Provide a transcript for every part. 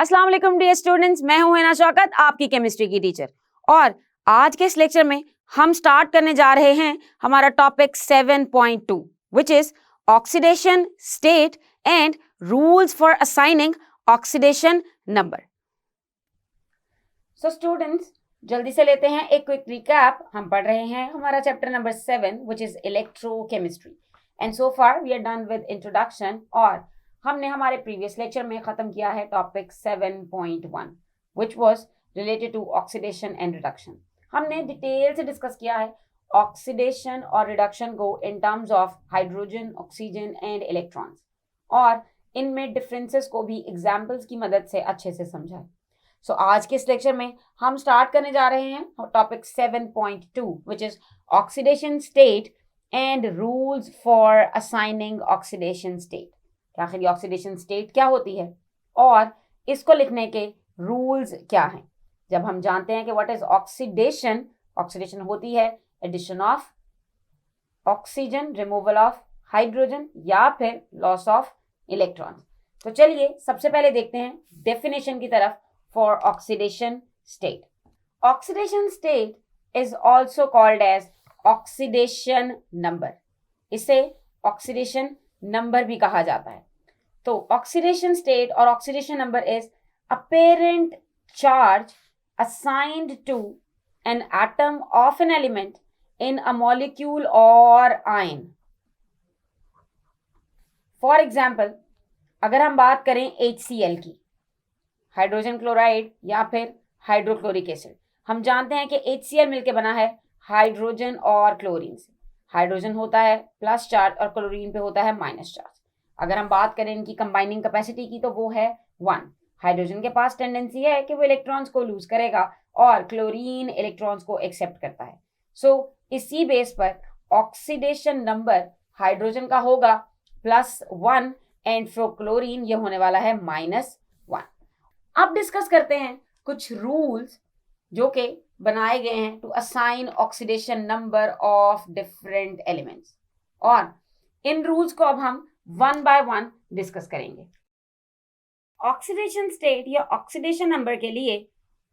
अस्सलाम वालेकुम dear students, मैं हूं हिना शौकत, आपकी केमिस्ट्री की टीचर। और आज के इस लेक्चर में हम स्टार्ट करने जा रहे हैं हमारा topic 7.2 which is oxidation state and rules for assigning oxidation number. So students, जल्दी से लेते हैं एक क्विक रिकैप। हम पढ़ रहे हैं हमारा chapter number 7 which is electrochemistry and so far we are done with introduction. और हमने हमारे प्रीवियस लेक्चर में खत्म किया है topic 7.1 which was related to oxidation and reduction. हमने डिटेल से डिस्कस किया है ऑक्सीडेशन और रिडक्शन को in terms of hydrogen, oxygen and electrons, और इनमें डिफरेंसेस को भी एग्जाम्पल्स की मदद से अच्छे से समझा है। सो आज के इस लेक्चर में हम स्टार्ट करने जा रहे हैं topic 7.2 which is oxidation state and rules for assigning oxidation state. आखिर ये ऑक्सीडेशन स्टेट क्या होती है और इसको लिखने के रूल्स क्या हैं। जब हम जानते हैं कि व्हाट इज ऑक्सीडेशन, ऑक्सीडेशन होती है addition of oxygen, removal of hydrogen या फिर लॉस ऑफ इलेक्ट्रॉन्स। तो चलिए सबसे पहले देखते हैं डेफिनेशन की तरफ for oxidation state. Oxidation state is also called as oxidation number. इसे ऑक्सीडेशन नंबर भी कहा जाता है। तो ऑक्सीडेशन स्टेट और oxidation number is apparent charge assigned to an atom of an element in a molecule or ion. For example, अगर हम बात करें HCl की, हाइड्रोजन क्लोराइड या फिर हाइड्रोक्लोरिक एसिड, हम जानते हैं कि HCl मिलकर बना है हाइड्रोजन और क्लोरीन से। हाइड्रोजन होता है प्लस चार्ज और क्लोरीन पे होता है माइनस चार्ज। अगर हम बात करें इनकी कंबाइनिंग कैपेसिटी की तो वो है 1। हाइड्रोजन के पास टेंडेंसी है कि वो इलेक्ट्रॉन्स को लूज करेगा और क्लोरीन इलेक्ट्रॉन्स को एक्सेप्ट करता है। सो इसी बेस पर ऑक्सीडेशन नंबर हाइड्रोजन का होगा +1 एंड फॉर क्लोरीन ये होने वाला है -1। अब डिस्कस करते हैं कुछ रूल्स जो कि बनाए गए हैं to assign oxidation number of different elements, और इन रूल्स को अब हम वन बाय वन डिस्कस करेंगे। ऑक्सीडेशन स्टेट या ऑक्सीडेशन नंबर के लिए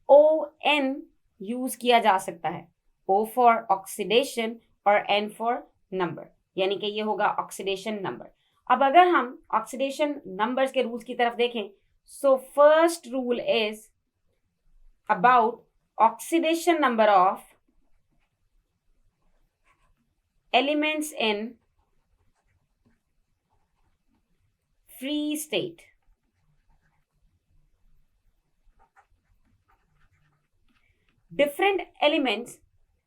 ON यूज किया जा सकता है। O फॉर ऑक्सीडेशन और N फॉर नंबर, यानी कि ये होगा ऑक्सीडेशन नंबर। अब अगर हम ऑक्सीडेशन नंबर्स के रूल्स की तरफ देखें, so first rule is about oxidation number of elements in free state. Different elements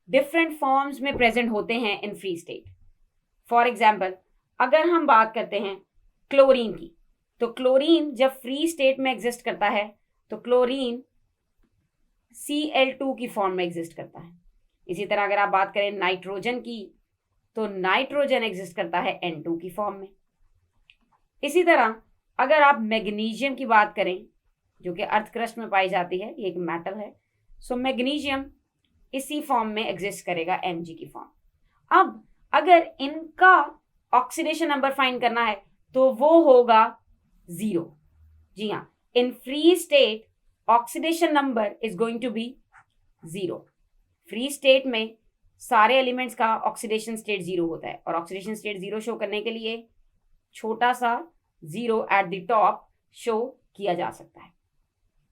different forms में present होते हैं in free state. For example, अगर हम बात करते हैं क्लोरीन की, तो क्लोरीन जब फ्री स्टेट में एग्जिस्ट करता है तो क्लोरीन Cl2 की फॉर्म में एग्जिस्ट करता है। इसी तरह अगर आप बात करें नाइट्रोजन की, तो नाइट्रोजन एग्जिस्ट करता है N2 की फॉर्म में। इसी तरह अगर आप मैग्नीशियम की बात करें, जो कि अर्थ क्रस्ट में पाई जाती है, ये एक मेटल है, सो मैग्नीशियम इसी फॉर्म में एग्जिस्ट करेगा Mg की फॉर्म। अब अगर इनका ऑक्सीडेशन नंबर फाइंड करना है तो वो होगा 0। जी हाँ, in free state oxidation number is going to be 0। Free state में सारे एलिमेंट्स का ऑक्सीडेशन स्टेट 0 होता है, और ऑक्सीडेशन स्टेट 0 शो करने के लिए छोटा सा 0 एट द टॉप शो किया जा सकता है।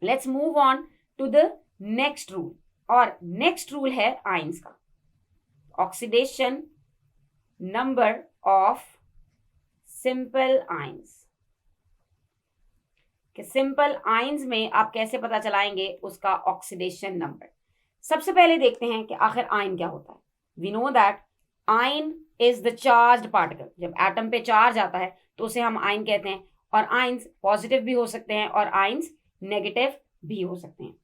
Let's move on to the next rule, और नेक्स्ट रूल है आयंस का। Oxidation number of simple ions, कि सिंपल आयंस में आप कैसे पता चलाएंगे उसका ऑक्सीडेशन नंबर। सबसे पहले देखते हैं कि आखिर आयन क्या होता है। We know that ion is the charged particle. जब एटम पे चार्ज आता है तो उसे हम आयन कहते हैं, और आयंस पॉजिटिव भी हो सकते हैं और आयंस नेगेटिव भी हो सकते हैं।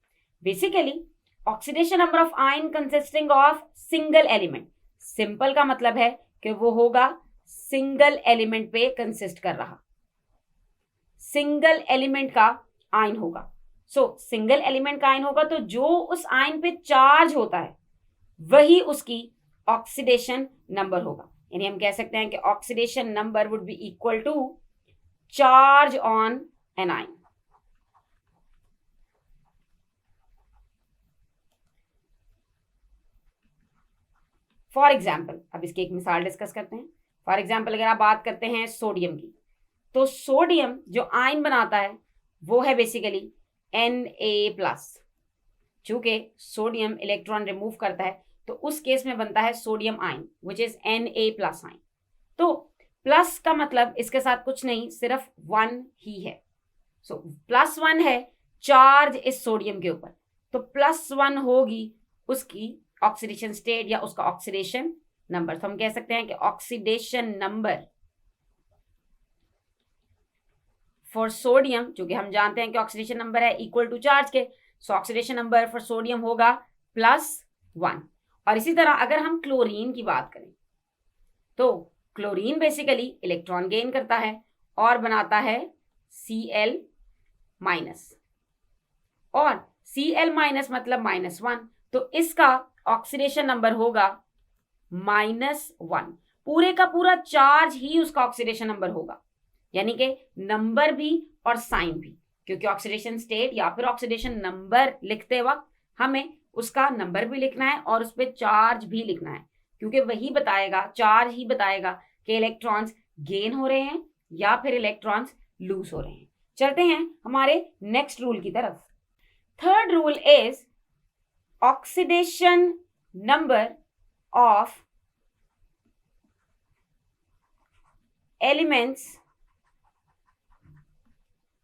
Basically oxidation number of ion consisting of single element. Simple का मतलब है कि वो होगा सिंगल एलिमेंट पे कंसिस्ट कर रहा, सिंगल एलिमेंट का आयन होगा। सो सिंगल एलिमेंट का आयन होगा तो जो उस आयन पे चार्ज होता है वही उसकी ऑक्सीडेशन नंबर होगा। यानी हम कह सकते हैं कि oxidation number would be equal to charge on an ion. For example, अब इसकी एक मिसाल डिस्कस करते हैं। फॉर एग्जाम्पल अगर आप बात करते हैं सोडियम की, तो सोडियम जो आयन बनाता है वो है बेसिकली Na+। चूंकि सोडियम इलेक्ट्रॉन रिमूव करता है तो उस केस में बनता है sodium ion which is Na+ ion. तो प्लस का मतलब इसके साथ कुछ नहीं, सिर्फ 1 ही है। सो +1 है चार्ज इस सोडियम के ऊपर, तो +1 होगी उसकी ऑक्सीडेशन स्टेट या उसका ऑक्सीडेशन नंबर। तो हम कह सकते हैं कि ऑक्सीडेशन नंबर फॉर सोडियम, जो कि हम जानते हैं कि ऑक्सीडेशन नंबर है इक्वल टू चार्ज के, सो ऑक्सीडेशन नंबर फॉर सोडियम होगा +1। और इसी तरह अगर हम क्लोरीन की बात करें तो क्लोरीन बेसिकली इलेक्ट्रॉन गेन करता है और बनाता है Cl-, और Cl- मतलब -1, तो इसका ऑक्सीडेशन नंबर होगा -1। पूरे का पूरा चार्ज ही उसका ऑक्सीडेशन नंबर होगा, यानी कि नंबर भी और साइन भी, क्योंकि ऑक्सीडेशन स्टेट या फिर ऑक्सीडेशन नंबर लिखते वक्त हमें उसका नंबर भी लिखना है और उस पर चार्ज भी लिखना है, क्योंकि वही बताएगा, चार्ज ही बताएगा कि इलेक्ट्रॉन्स गेन हो रहे हैं या फिर इलेक्ट्रॉन्स लूज हो रहे हैं। चलते हैं हमारे नेक्स्ट रूल की तरफ। Third rule is oxidation number of elements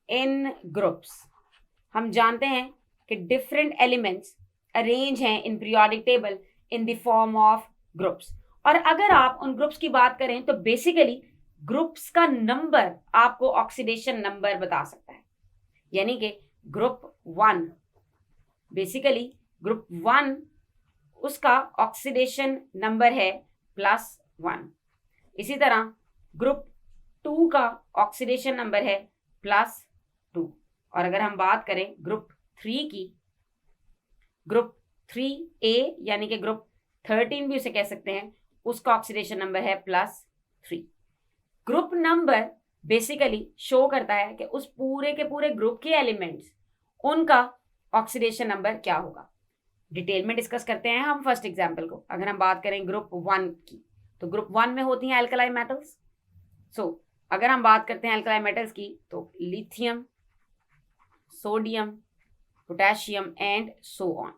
in groups. हम जानते हैं कि डिफरेंट एलिमेंट्स अरेंज हैं in periodic table in the form of groups, और अगर आप उन ग्रुप्स की बात करें तो बेसिकली ग्रुप्स का नंबर आपको ऑक्सीडेशन नंबर बता सकता है। यानी कि ग्रुप 1, बेसिकली ग्रुप 1 उसका ऑक्सीडेशन नंबर है +1। इसी तरह ग्रुप 2 का ऑक्सीडेशन नंबर है +2। और अगर हम बात करें ग्रुप 3 की, ग्रुप 3A यानी कि ग्रुप 13 भी उसे कह सकते हैं, उसका ऑक्सीडेशन नंबर है +3। ग्रुप नंबर बेसिकली शो करता है कि उस पूरे के पूरे ग्रुप के एलिमेंट्स, उनका ऑक्सीडेशन नंबर क्या होगा। डिटेल में डिस्कस करते हैं हम फर्स्ट एग्जांपल को। अगर हम बात करें ग्रुप 1 की, तो ग्रुप 1 में होती हैं अल्कलाई मेटल्स। सो अगर हम बात करते हैं अल्कलाई मेटल्स की, तो lithium, sodium, potassium and so on.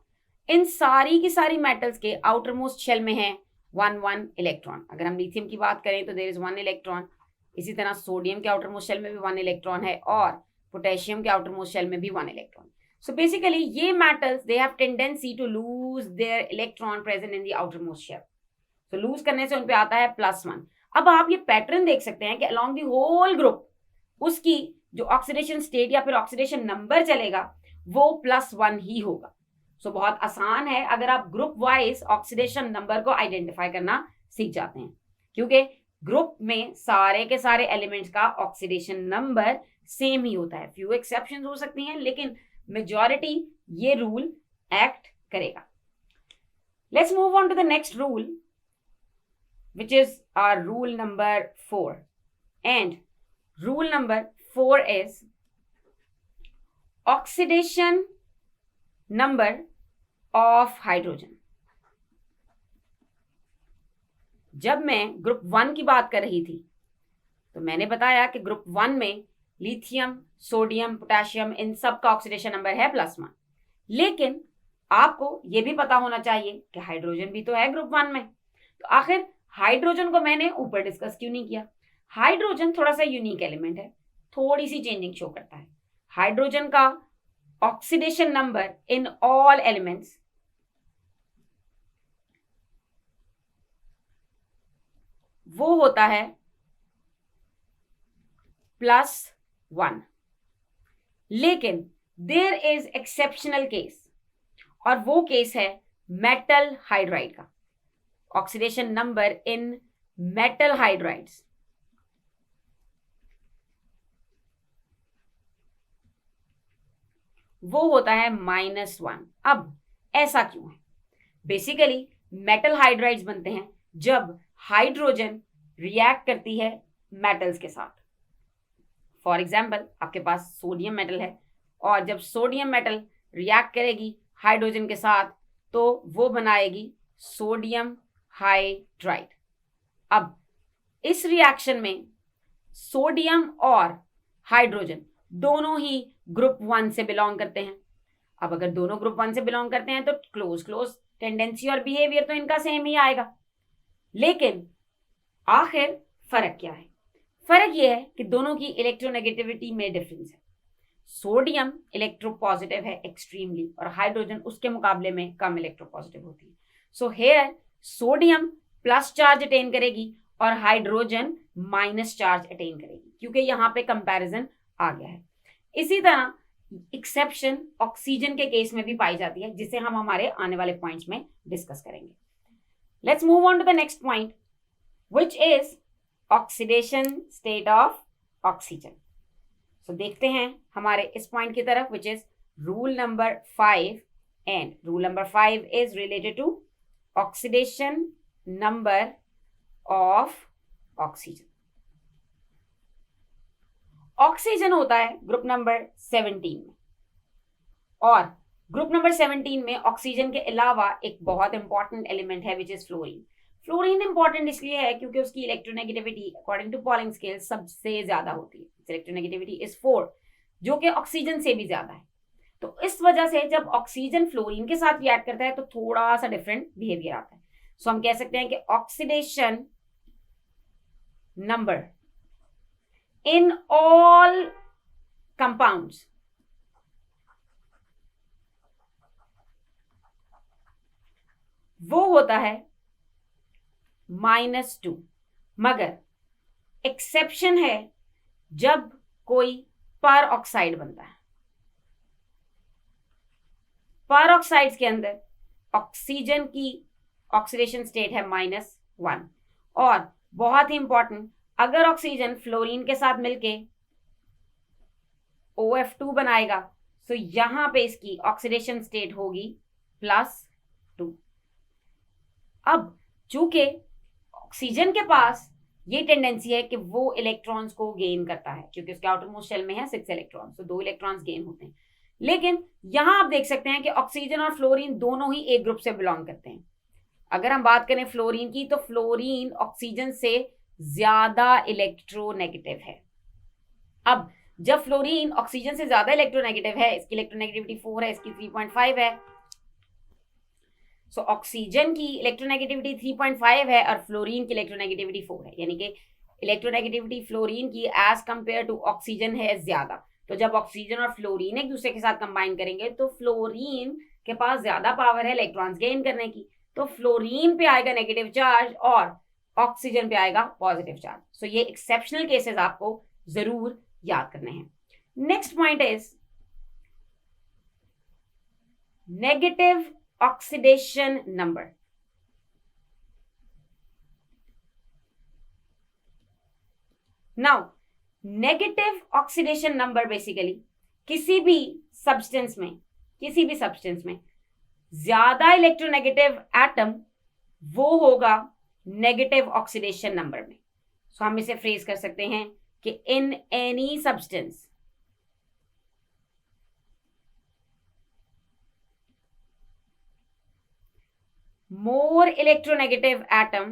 इन सारी की सारी मेटल्स के आउटर मोस्ट शेल में है 1 इलेक्ट्रॉन। अगर हम लिथियम की बात करें तो देयर इज 1 इलेक्ट्रॉन। इसी तरह सोडियम के आउटर मोस्ट शेल में भी 1 इलेक्ट्रॉन है और पोटेशियम के आउटर मोस्ट शेल में भी 1 इलेक्ट्रॉन। सो बेसिकली ये metals they have tendency to lose their electron present in the outermost shell. तो लूज करने से उन पे आता है +1। अब आप ये पैटर्न देख सकते हैं कि अलोंग द होल ग्रुप उसकी जो ऑक्सीडेशन स्टेट या फिर ऑक्सीडेशन नंबर चलेगा वो +1 ही होगा। सो बहुत आसान है अगर आप ग्रुप वाइज ऑक्सीडेशन नंबर को आइडेंटिफाई करना सीख जाते हैं, क्योंकि ग्रुप में सारे के सारे एलिमेंट्स का ऑक्सीडेशन नंबर सेम ही होता है। फ्यू एक्सेप्शंस हो सकती हैं, लेकिन मेजॉरिटी ये रूल एक्ट करेगा। Let's move on to the next rule, which is our rule number 4, and rule number 4 is oxidation number of hydrogen। जब मैं ग्रुप 1 की बात कर रही थी तो मैंने बताया कि ग्रुप 1 में लिथियम, सोडियम, पोटेशियम इन सब का ऑक्सीडेशन नंबर है +1। लेकिन आपको यह भी पता होना चाहिए कि हाइड्रोजन भी तो है ग्रुप 1 में। तो आखिर हाइड्रोजन को मैंने ऊपर डिस्कस क्यों नहीं किया? हाइड्रोजन थोड़ा सा यूनिक एलिमेंट है, थोड़ी सी चेंजिंग शो करता है। हाइड्रोजन का oxidation number in all elements वो होता है +1। लेकिन देयर इज एक्सेप्शनल केस, और वो केस है मेटल हाइड्राइड का। Oxidation number in metal hydrides वो होता है -1। अब ऐसा क्यों है? बेसिकली मेटल हाइड्राइड्स बनते हैं जब हाइड्रोजन रिएक्ट करती है मेटल्स के साथ। फॉर एग्जाम्पल आपके पास सोडियम मेटल है, और जब सोडियम मेटल रिएक्ट करेगी हाइड्रोजन के साथ तो वो बनाएगी सोडियम हाइड्राइड। अब इस रिएक्शन में सोडियम और हाइड्रोजन दोनों ही ग्रुप 1 से बिलोंग करते हैं। अब अगर दोनों ग्रुप 1 से बिलोंग करते हैं तो क्लोज टेंडेंसी और बिहेवियर तो इनका सेम ही आएगा। लेकिन आखिर फर्क क्या है? फर्क यह है कि दोनों की इलेक्ट्रोनेगेटिविटी में डिफरेंस है। सोडियम इलेक्ट्रोपॉजिटिव है एक्सट्रीमली और हाइड्रोजन उसके मुकाबले में कम इलेक्ट्रोपॉजिटिव होती है। So here sodium plus charge attain करेगी और हाइड्रोजन माइनस चार्ज अटेन करेगी, क्योंकि यहाँ पे कंपैरिजन आ गया है। इसी तरह एक्सेप्शन ऑक्सीजन के केस में भी पाई जाती है, जिसे हम हमारे आने वाले पॉइंट्स में डिस्कस करेंगे। Let's move on to the next point which is oxidation state of oxygen. So देखते हैं हमारे इस पॉइंट की तरफ which is rule number 5 and rule number 5 is related to oxidation number of oxygen। Oxygen होता है group number 17 में और ग्रुप नंबर 17 में ऑक्सीजन के अलावा एक बहुत इंपॉर्टेंट एलिमेंट है which is fluorine. Fluorine important इसलिए है क्योंकि उसकी electronegativity according to Pauling scale सबसे ज्यादा होती है। इलेक्ट्रोनेगेटिविटी इज 4, जो कि ऑक्सीजन से भी ज्यादा है। तो इस वजह से जब ऑक्सीजन फ्लोरीन के साथ रिएक्ट करता है तो थोड़ा सा डिफरेंट बिहेवियर आता है। सो हम कह सकते हैं कि oxidation number in all compounds वो होता है -2, मगर एक्सेप्शन है जब कोई पर ऑक्साइड बनता है। पर ऑक्साइड्स के अंदर ऑक्सीजन की ऑक्सीडेशन स्टेट है -1 और बहुत ही इंपॉर्टेंट, अगर ऑक्सीजन फ्लोरीन के साथ मिलके OF2 बनाएगा तो यहां पे इसकी ऑक्सीडेशन स्टेट होगी +2। अब चूंकि ऑक्सीजन के पास ये टेंडेंसी है कि वो इलेक्ट्रॉन्स को गेन करता है, क्योंकि उसके आउटर मोस्ट शेल में है 6 इलेक्ट्रॉन्स, तो 2 इलेक्ट्रॉन्स गेन होते हैं। लेकिन यहां आप देख सकते हैं कि ऑक्सीजन और फ्लोरीन दोनों ही एक ग्रुप से बिलोंग करते हैं। अगर हम बात करें फ्लोरीन की तो फ्लोरीन ऑक्सीजन से ज्यादा इलेक्ट्रोनेगेटिव है। अब जब फ्लोरीन ऑक्सीजन से ज्यादा इलेक्ट्रोनेगेटिव है, इसकी इलेक्ट्रोनेगेटिविटी 4 है, इसकी 3.5 है। सो ऑक्सीजन की इलेक्ट्रोनेगेटिविटी 3.5 है और फ्लोरीन की इलेक्ट्रोनेगेटिविटी 4 है, यानी कि इलेक्ट्रोनेगेटिविटी फ्लोरीन की एज कंपेयर टू ऑक्सीजन है ज्यादा। तो जब ऑक्सीजन और फ्लोरीन एक दूसरे के साथ कंबाइन करेंगे तो फ्लोरीन के पास ज्यादा पावर है इलेक्ट्रॉन्स गेन करने की, तो फ्लोरीन पे आएगा नेगेटिव चार्ज और ऑक्सीजन पे आएगा पॉजिटिव चार्ज। सो ये एक्सेप्शनल केसेस आपको जरूर याद करने हैं। Next point is negative oxidation number. Now negative oxidation number basically किसी भी सब्सटेंस में ज्यादा इलेक्ट्रोनेगेटिव एटम वो होगा नेगेटिव ऑक्सीडेशन नंबर में। सो हम इसे फ्रेज कर सकते हैं कि in any substance more electronegative atom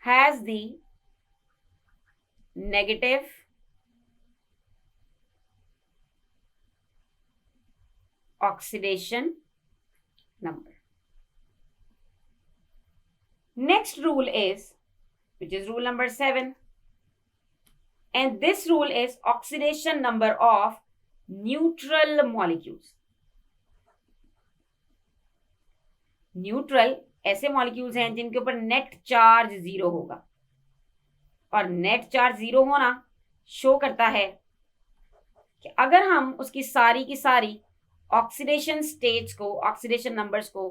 has the negative oxidation number. Next rule is, which is rule number 7. And this rule is oxidation number of neutral molecules. Neutral ऐसे molecules हैं जिनके ऊपर नेट चार्ज 0 होगा, और net charge 0 होना show करता है कि अगर हम उसकी सारी की सारी ऑक्सीडेशन स्टेट्स को, ऑक्सीडेशन नंबर्स को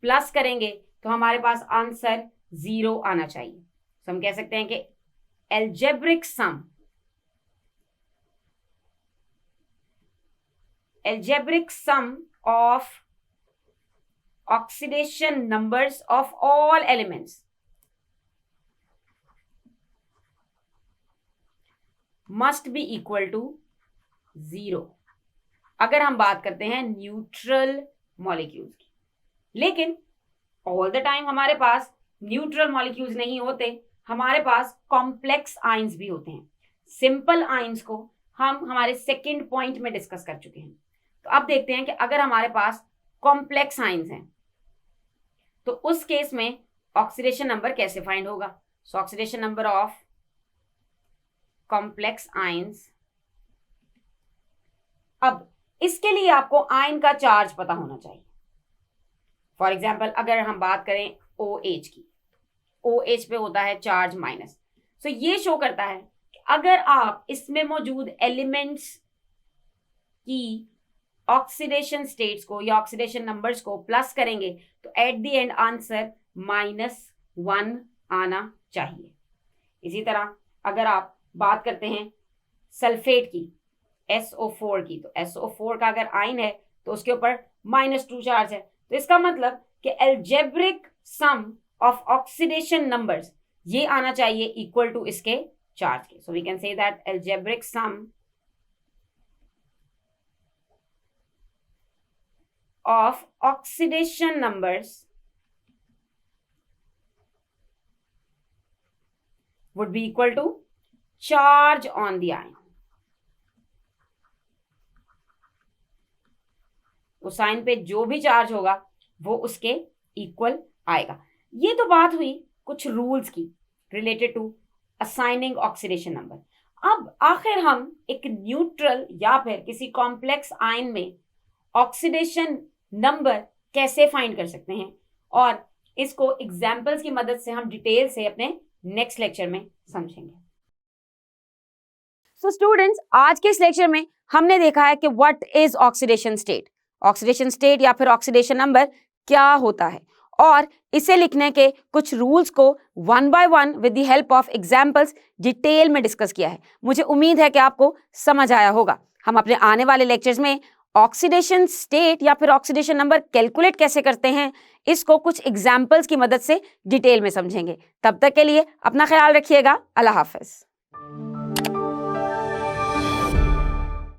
प्लस करेंगे तो हमारे पास आंसर 0 आना चाहिए। तो हम कह सकते हैं कि algebraic sum of oxidation numbers of all elements must be equal to 0 अगर हम बात करते हैं न्यूट्रल मॉलिक्यूल्स की। लेकिन ऑल द टाइम हमारे पास न्यूट्रल मॉलिक्यूल्स नहीं होते, हमारे पास कॉम्प्लेक्स आयंस भी होते हैं। सिंपल आयंस को हम हमारे सेकंड पॉइंट में डिस्कस कर चुके हैं। तो अब देखते हैं कि अगर हमारे पास कॉम्प्लेक्स आयंस हैं तो उस केस में ऑक्सीडेशन नंबर कैसे फाइंड होगा। सो oxidation number of complex ions. अब इसके लिए आपको आयन का चार्ज पता होना चाहिए। फॉर एग्जाम्पल अगर हम बात करें OH की, OH पे होता है चार्ज माइनस। सो ये शो करता है कि अगर आप इसमें मौजूद एलिमेंट्स की ऑक्सीडेशन स्टेट्स को या ऑक्सीडेशन नंबर्स को प्लस करेंगे तो एट द एंड आंसर -1 आना चाहिए। इसी तरह अगर आप बात करते हैं सल्फेट की, SO4 की, तो SO4 का अगर आयन है तो उसके ऊपर -2 चार्ज है। तो इसका मतलब कि algebraic sum of oxidation numbers ये आना चाहिए इक्वल टू इसके चार्ज के। So we can say that algebraic sum of oxidation numbers would be equal to charge on the ion। उस आयन पे जो भी चार्ज होगा वो उसके इक्वल आएगा। ये तो बात हुई कुछ रूल्स की related to assigning oxidation number. अब आखिर हम एक न्यूट्रल या फिर किसी कॉम्प्लेक्स आयन में ऑक्सीडेशन नंबर कैसे फाइंड कर सकते हैं, और इसको एग्जाम्पल्स की मदद से हम डिटेल से अपने नेक्स्ट लेक्चर में समझेंगे। सो स्टूडेंट्स, आज के इस लेक्चर में हमने देखा है कि what is oxidation state, oxidation state या फिर ऑक्सीडेशन नंबर क्या होता है, और इसे लिखने के कुछ रूल्स को one by one with the help of examples detail में डिस्कस किया है। मुझे उम्मीद है कि आपको समझ आया होगा। हम अपने आने वाले लेक्चर्स में ऑक्सीडेशन स्टेट या फिर ऑक्सीडेशन नंबर कैलकुलेट कैसे करते हैं इसको कुछ एग्जांपल्स की मदद से डिटेल में समझेंगे। तब तक के लिए अपना ख्याल रखिएगा। अल्लाह हाफिज।